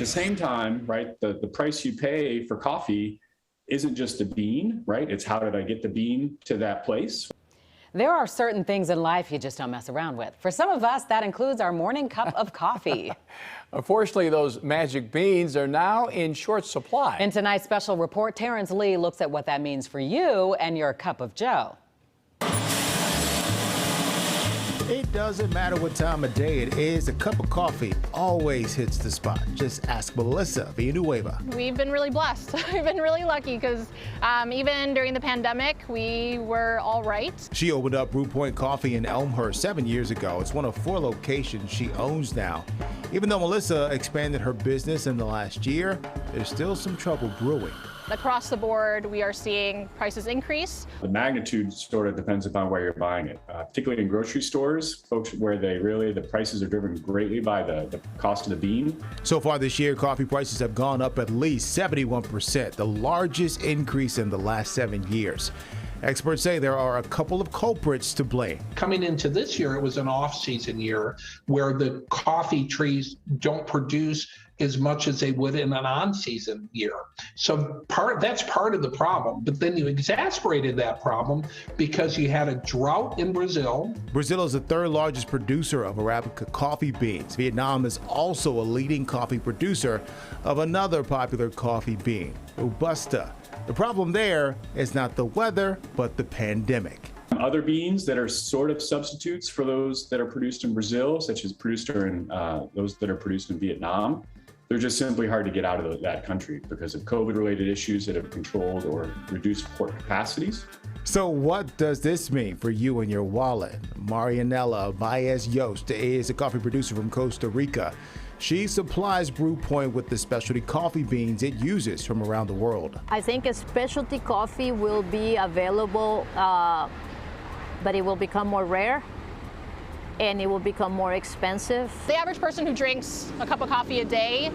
the same time, right, the price you pay for coffee isn't just the bean, right? It's how did I get the bean to that place? There are certain things in life you just don't mess around with. For some of us, that includes our morning cup of coffee. Unfortunately, those magic beans are now in short supply. In tonight's special report, Terrence Lee looks at what that means for you and your cup of joe. It doesn't matter what time of day it is, a cup of coffee always hits the spot. Just ask Melissa Villanueva. We've been really blessed. We've been really lucky because even during the pandemic, we were all right. She opened up Brew Point Coffee in Elmhurst 7 years ago. It's one of 4 locations she owns now. Even though Melissa expanded her business in the last year, there's still some trouble brewing. Across the board, we are seeing prices increase. The magnitude sort of depends upon where you're buying it, particularly in grocery stores, folks where the prices are driven greatly by the cost of the bean. So far this year, coffee prices have gone up at least 71%, the largest increase in the last 7 years. Experts say there are a couple of culprits to blame. Coming into this year, it was an off-season year where the coffee trees don't produce as much as they would in an on-season year. So that's part of the problem. But then you exacerbated that problem because you had a drought in Brazil. Brazil is the 3rd largest producer of Arabica coffee beans. Vietnam is also a leading coffee producer of another popular coffee bean, Robusta. The problem there is not the weather, but the pandemic. Other beans that are sort of substitutes for those that are produced in Brazil, such as those that are produced in Vietnam, they're just simply hard to get out of that country because of COVID-related issues that have controlled or reduced port capacities. So what does this mean for you and your wallet? Marianela Baez-Yost is a coffee producer from Costa Rica. She supplies Brew Point with the specialty coffee beans it uses from around the world. I think a specialty coffee will be available, but it will become more rare and it will become more expensive. The average person who drinks a cup of coffee a day,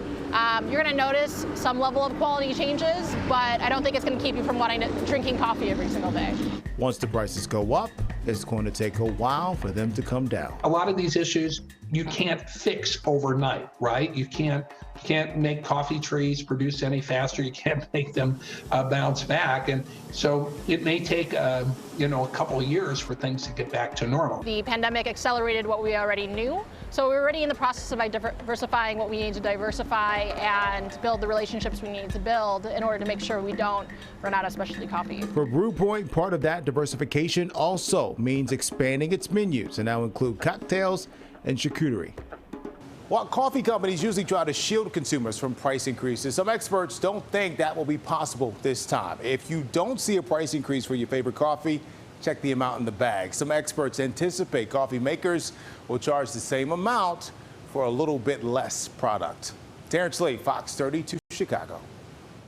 you're going to notice some level of quality changes, but I don't think it's going to keep you from drinking coffee every single day. Once the prices go up, it's going to take a while for them to come down. A lot of these issues you can't fix overnight, right? You can't make coffee trees produce any faster. You can't make them bounce back. And so it may take a couple of years for things to get back to normal. The pandemic accelerated what we already knew. So we're already in the process of diversifying what we need to diversify and build the relationships we need to build in order to make sure we don't run out of specialty coffee. For Brew Point, part of that diversification also means expanding its menus and now include cocktails and charcuterie. While coffee companies usually try to shield consumers from price increases, some experts don't think that will be possible this time. If you don't see a price increase for your favorite coffee, check the amount in the bag. Some experts anticipate coffee makers will charge the same amount for a little bit less product. Terrence Lee, Fox 32, Chicago.